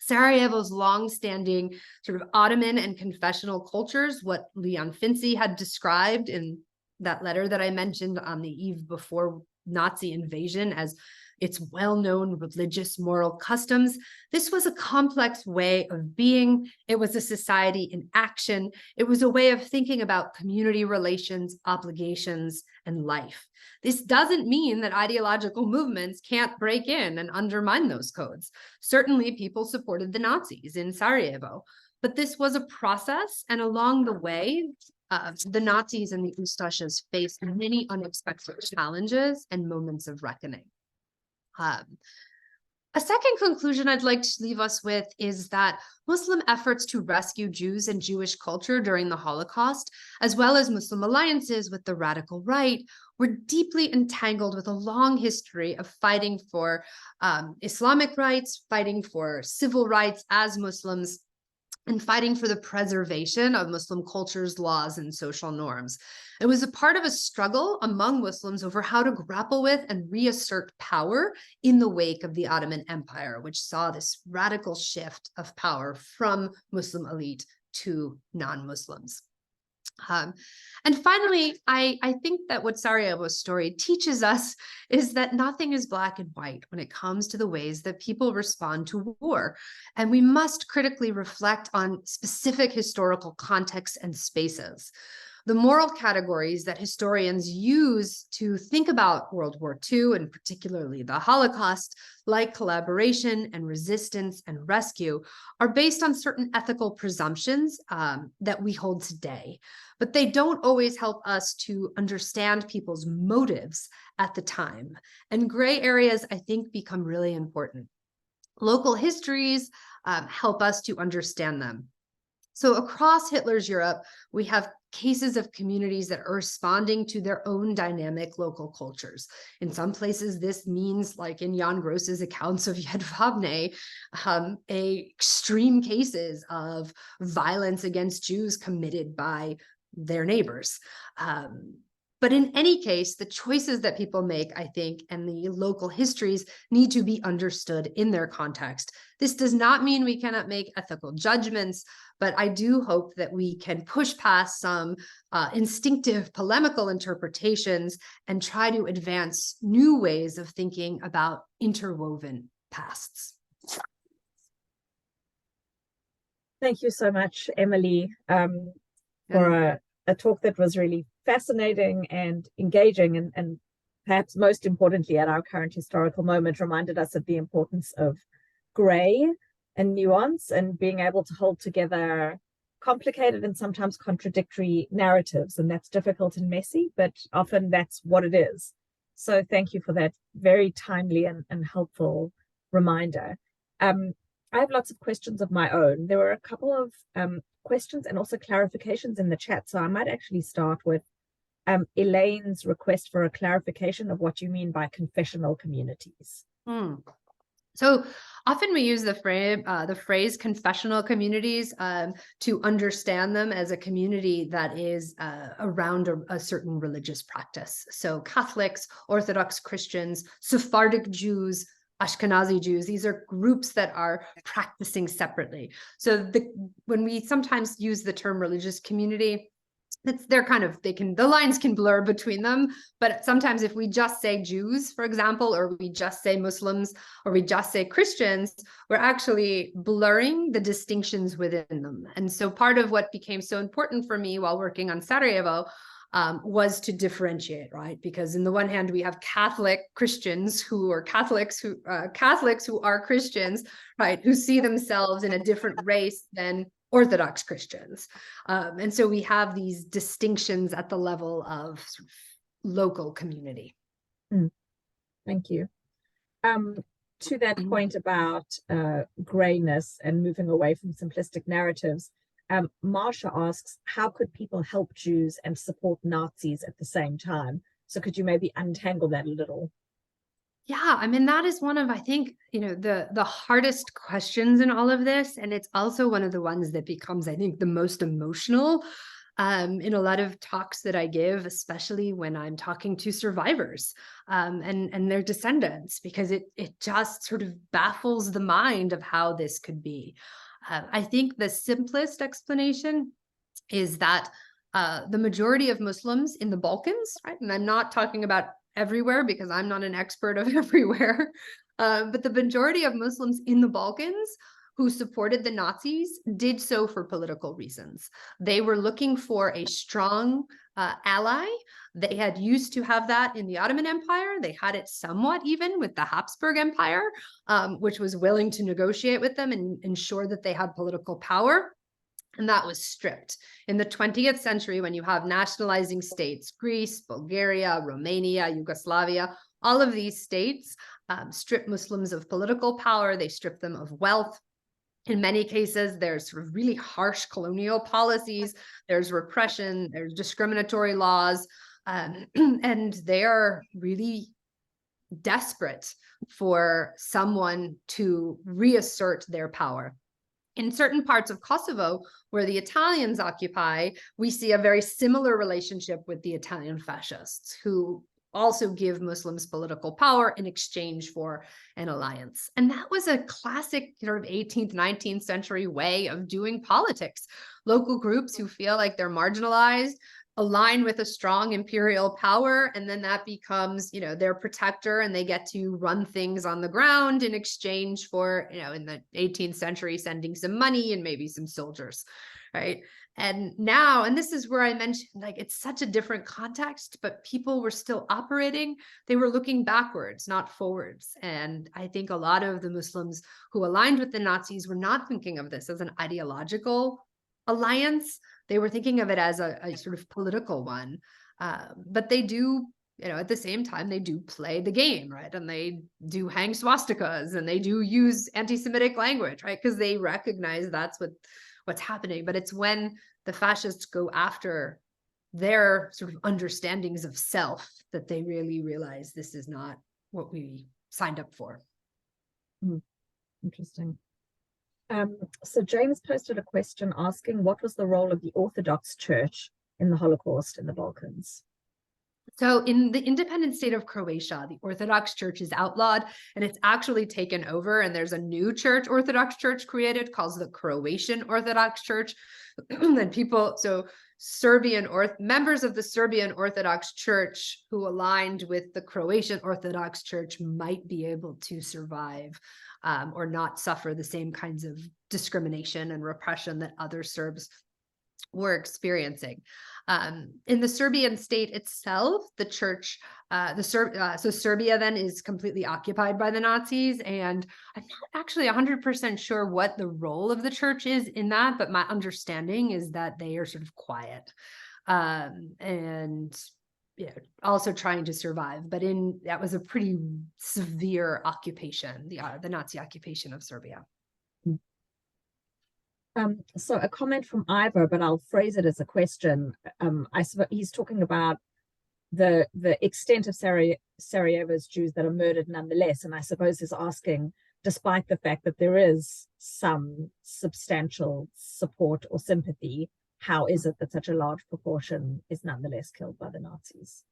Sarajevo's long-standing sort of Ottoman and confessional cultures, what Leon Finzi had described in that letter that I mentioned on the eve before Nazi invasion as its well-known religious moral customs. This was a complex way of being. It was a society in action. It was a way of thinking about community relations, obligations, and life. This doesn't mean that ideological movements can't break in and undermine those codes. Certainly, people supported the Nazis in Sarajevo, but this was a process, and along the way, the Nazis and the Ustashas faced many unexpected challenges and moments of reckoning. A second conclusion I'd like to leave us with is that Muslim efforts to rescue Jews and Jewish culture during the Holocaust, as well as Muslim alliances with the radical right, were deeply entangled with a long history of fighting for Islamic rights, fighting for civil rights as Muslims, and fighting for the preservation of Muslim cultures, laws, and social norms. It was a part of a struggle among Muslims over how to grapple with and reassert power in the wake of the Ottoman Empire, which saw this radical shift of power from Muslim elite to non-Muslims. And finally, I think that what Sarajevo's story teaches us is that nothing is black and white when it comes to the ways that people respond to war. And we must critically reflect on specific historical contexts and spaces. The moral categories that historians use to think about World War II, and particularly the Holocaust, like collaboration and resistance and rescue, are based on certain ethical presumptions that we hold today. But they don't always help us to understand people's motives at the time. And gray areas, I think, become really important. Local histories help us to understand them. So across Hitler's Europe, we have cases of communities that are responding to their own dynamic local cultures. In some places, this means, like in Jan Gross's accounts of Jedwabne, extreme cases of violence against Jews committed by their neighbors. But in any case, the choices that people make, I think, and the local histories need to be understood in their context. This does not mean we cannot make ethical judgments, but I do hope that we can push past some instinctive polemical interpretations and try to advance new ways of thinking about interwoven pasts. Thank you so much, Emily, for a talk that was really fascinating and engaging, and perhaps most importantly at our current historical moment reminded us of the importance of gray and nuance and being able to hold together complicated and sometimes contradictory narratives. And that's difficult and messy, but often that's what it is. So thank you for that very timely and helpful reminder. I have lots of questions of my own. There were a couple of questions and also clarifications in the chat. So I might actually start with Elaine's request for a clarification of what you mean by confessional communities. So often we use the phrase confessional communities to understand them as a community that is around a certain religious practice. So Catholics, Orthodox Christians, Sephardic Jews, Ashkenazi Jews, these are groups that are practicing separately. So when we sometimes use the term religious community, the lines can blur between them, but sometimes if we just say Jews, for example, or we just say Muslims, or we just say Christians, we're actually blurring the distinctions within them. And so part of what became so important for me while working on Sarajevo was to differentiate, right? Because in the one hand, we have Catholic Christians who are Catholics who are Christians, right? Who see themselves in a different race than Orthodox Christians. And so we have these distinctions at the level of sort of local community. Thank you. To that point about grayness and moving away from simplistic narratives, Marsha asks, how could people help Jews and support Nazis at the same time? So could you maybe untangle that a little? Yeah, I mean, that is one of, I think, the hardest questions in all of this. And it's also one of the ones that becomes, I think, the most emotional in a lot of talks that I give, especially when I'm talking to survivors and their descendants, because it just sort of baffles the mind of how this could be. I think the simplest explanation is that the majority of Muslims in the Balkans, right? And I'm not talking about everywhere because I'm not an expert of everywhere, but the majority of Muslims in the Balkans who supported the Nazis did so for political reasons. They were looking for a strong ally. They had used to have that in the Ottoman Empire. They had it somewhat even with the Habsburg Empire, which was willing to negotiate with them and ensure that they had political power. And that was stripped. In the 20th century, when you have nationalizing states, Greece, Bulgaria, Romania, Yugoslavia, all of these states strip Muslims of political power. They strip them of wealth. In many cases, there's sort of really harsh colonial policies. There's repression, there's discriminatory laws, and they are really desperate for someone to reassert their power. In certain parts of Kosovo, where the Italians occupy, we see a very similar relationship with the Italian fascists, who also give Muslims political power in exchange for an alliance. And that was a classic sort of 18th, 19th century way of doing politics. Local groups who feel like they're marginalized align with a strong imperial power, and then that becomes, you know, their protector, and they get to run things on the ground in exchange for, you know, in the 18th century, sending some money and maybe some soldiers, right? And now, and this is where I mentioned, like, it's such a different context, but people were still operating. They were looking backwards, not forwards. And I think a lot of the Muslims who aligned with the Nazis were not thinking of this as an ideological alliance. They were thinking of it as a sort of political one. But they do, you know, at the same time, they do play the game, right? And they do hang swastikas, and they do use anti-Semitic language, right? Because they recognize that's what's happening. But it's when the fascists go after their sort of understandings of self that they really realize this is not what we signed up for. Interesting. So James posted a question asking, what was the role of the Orthodox Church in the Holocaust in the Balkans? So in the independent state of Croatia, the Orthodox Church is outlawed, and it's actually taken over. And there's a new church, Orthodox Church, created called the Croatian Orthodox Church. And people, so members of the Serbian Orthodox Church who aligned with the Croatian Orthodox Church might be able to survive or not suffer the same kinds of discrimination and repression that other Serbs were experiencing. In the Serbian state itself, the church, so Serbia then is completely occupied by the Nazis, and I'm not actually 100% sure what the role of the church is in that, but my understanding is that they are sort of quiet, and yeah, also trying to survive. But that was a pretty severe occupation, the Nazi occupation of Serbia. So a comment from Ivor, but I'll phrase it as a question. I suppose he's talking about the extent of Sarajevo's Jews that are murdered nonetheless, and I suppose he's asking, despite the fact that there is some substantial support or sympathy, how is it that such a large proportion is nonetheless killed by the Nazis?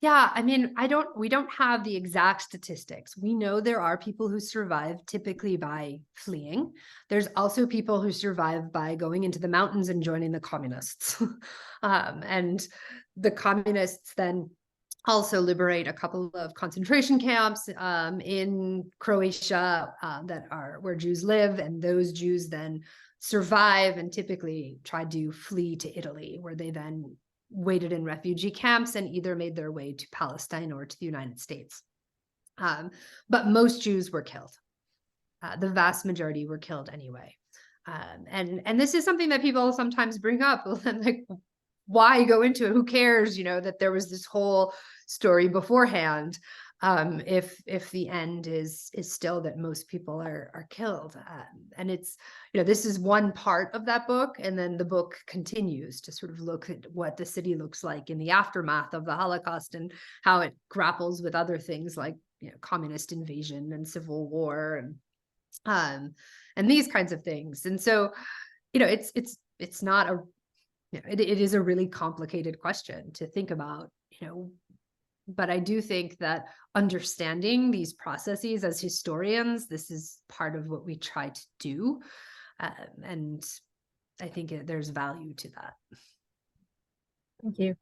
Yeah, I mean, we don't have the exact statistics. We know there are people who survive typically by fleeing. There's also people who survive by going into the mountains and joining the communists. And the communists then also liberate a couple of concentration camps in Croatia that are where Jews live, and those Jews then survive and typically try to flee to Italy, where they then waited in refugee camps and either made their way to Palestine or to the United States. But most Jews were killed. The vast majority were killed anyway. And this is something that people sometimes bring up, like, why go into it? Who cares, you know, that there was this whole story beforehand, if the end is still that most people are killed. And it's, you know, this is one part of that book, and then the book continues to sort of look at what the city looks like in the aftermath of the Holocaust and how it grapples with other things like, you know, communist invasion and civil war and these kinds of things. And so, you know, it's not a, you know, it is a really complicated question to think about, you know. But I do think that understanding these processes as historians, this is part of what we try to do. And I think there's value to that. Thank you.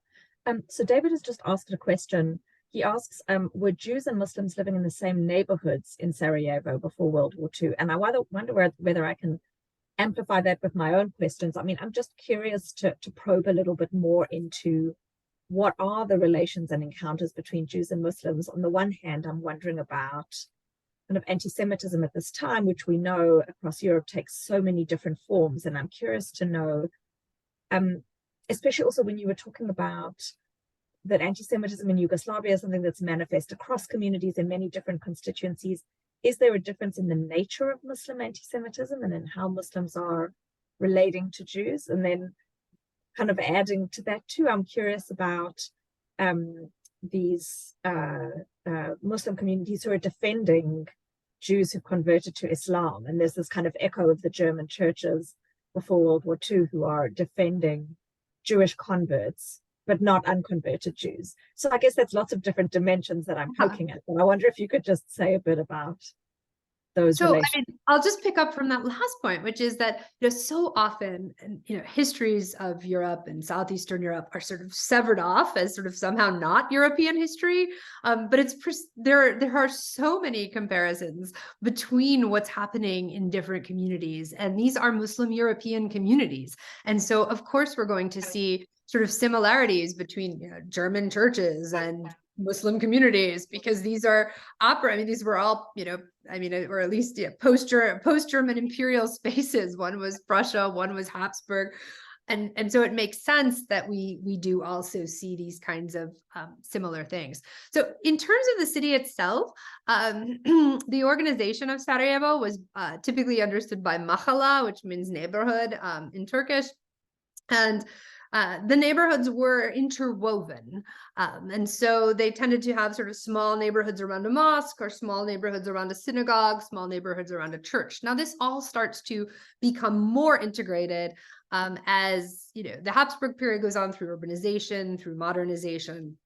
So David has just asked a question. He asks, were Jews and Muslims living in the same neighborhoods in Sarajevo before World War II? And I wonder whether I can amplify that with my own questions. I mean, I'm just curious to probe a little bit more into what are the relations and encounters between Jews and Muslims. On the one hand, I'm wondering about kind of anti-Semitism at this time, which we know across Europe takes so many different forms. And I'm curious to know, especially also when you were talking about that anti-Semitism in Yugoslavia is something that's manifest across communities in many different constituencies. Is there a difference in the nature of Muslim anti-Semitism and in how Muslims are relating to Jews? And then kind of adding to that too, I'm curious about these Muslim communities who are defending Jews who converted to Islam. And there's this kind of echo of the German churches before World War II who are defending Jewish converts. but not unconverted Jews. So I guess that's lots of different dimensions that I'm poking at. But I wonder if you could just say a bit about those So, relations. I mean, I'll just pick up from that last point, which is that, so often, histories of Europe and Southeastern Europe are sort of severed off as sort of somehow not European history. But there are so many comparisons between what's happening in different communities, and these are Muslim European communities. And so, of course, we're going to see sort of similarities between German churches and Muslim communities, because these are these were all, or at least post-German imperial spaces. One was Prussia, one was Habsburg. And so it makes sense that we do also see these kinds of similar things. So in terms of the city itself, the organization of Sarajevo was typically understood by mahala, which means neighborhood in Turkish. And the neighborhoods were interwoven. And so they tended to have sort of small neighborhoods around a mosque, or small neighborhoods around a synagogue, small neighborhoods around a church. Now, this all starts to become more integrated as the Habsburg period goes on, through urbanization, through modernization.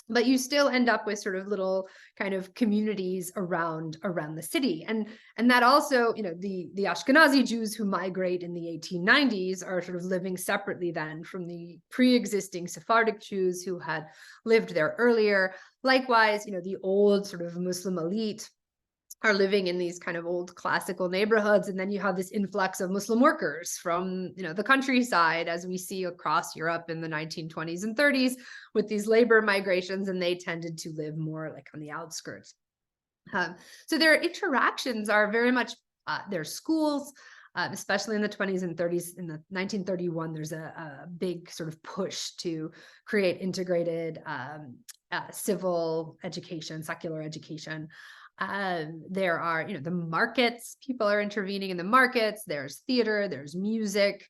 But you still end up with sort of little kind of communities around the city. And that also, the Ashkenazi Jews who migrate in the 1890s are sort of living separately then from the pre-existing Sephardic Jews who had lived there earlier. Likewise, the old sort of Muslim elite are living in these kind of old classical neighborhoods. And then you have this influx of Muslim workers from, the countryside, as we see across Europe in the 1920s and 30s with these labor migrations, and they tended to live more like on the outskirts. So their interactions are very much, their schools, especially in the 20s and 30s. In the 1931, there's a big sort of push to create integrated civil education, secular education. There are, the markets, people are intervening in the markets. There's theater, there's music,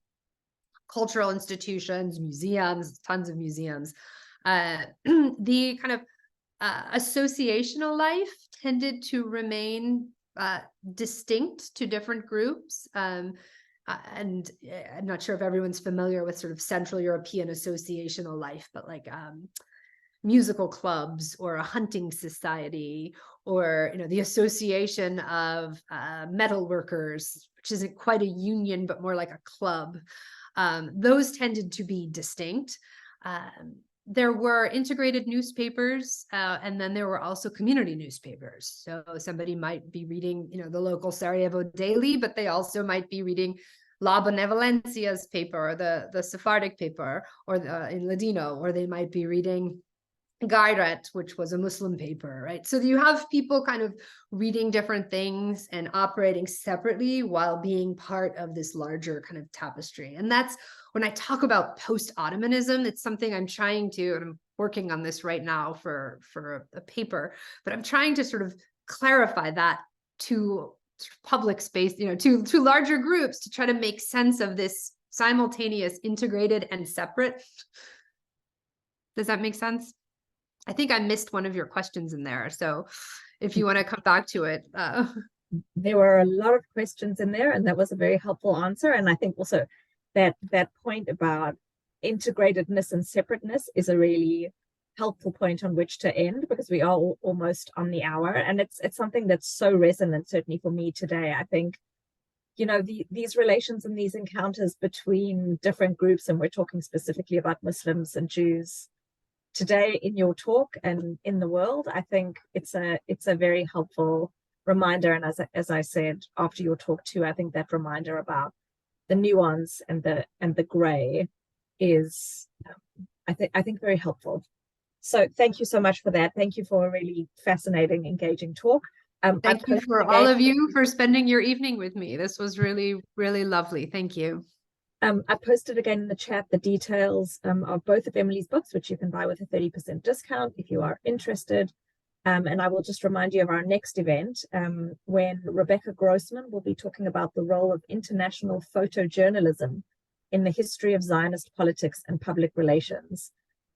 cultural institutions, museums, tons of museums. The kind of associational life tended to remain distinct to different groups. And I'm not sure if everyone's familiar with sort of Central European associational life, but like musical clubs or a hunting society, or the association of metal workers, which isn't quite a union but more like a club. Those tended to be distinct. There were integrated newspapers, and then there were also community newspapers. So somebody might be reading the local Sarajevo Daily, but they also might be reading La Benevolencia's paper, or the Sephardic paper, or in Ladino, or they might be reading Gilbert, which was a Muslim paper, right? So you have people kind of reading different things and operating separately while being part of this larger kind of tapestry. And that's when I talk about post-Ottomanism, it's something I'm trying to, and I'm working on this right now for a paper, but I'm trying to sort of clarify that to public space, to larger groups, to try to make sense of this simultaneous, integrated, and separate. Does that make sense? I think I missed one of your questions in there. So if you want to come back to it. There were a lot of questions in there, and that was a very helpful answer. And I think also that point about integratedness and separateness is a really helpful point on which to end, because we are almost on the hour. And it's something that's so resonant, certainly for me today. I think, these relations and these encounters between different groups, and we're talking specifically about Muslims and Jews today in your talk and in the world, I think it's a very helpful reminder. And as I said after your talk too, I think that reminder about the nuance and the gray is I think very helpful. So thank you so much for that. Thank you for a really fascinating, engaging talk. Thank you for all of you for spending your evening with me. This was really, really lovely. Thank you. I posted again in the chat the details of both of Emily's books, which you can buy with a 30% discount if you are interested. And I will just remind you of our next event, when Rebecca Grossman will be talking about the role of international photojournalism in the history of Zionist politics and public relations.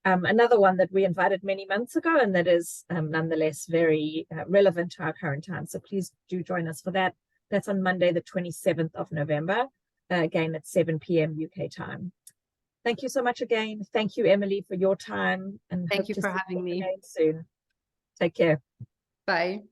Another one that we invited many months ago, and that is nonetheless very relevant to our current time. So please do join us for that. That's on Monday, the 27th of November. Again, at 7 p.m. UK time. Thank you so much again. Thank you, Emily, for your time, and Thank hope you to for see having me. again soon. Take care. Bye.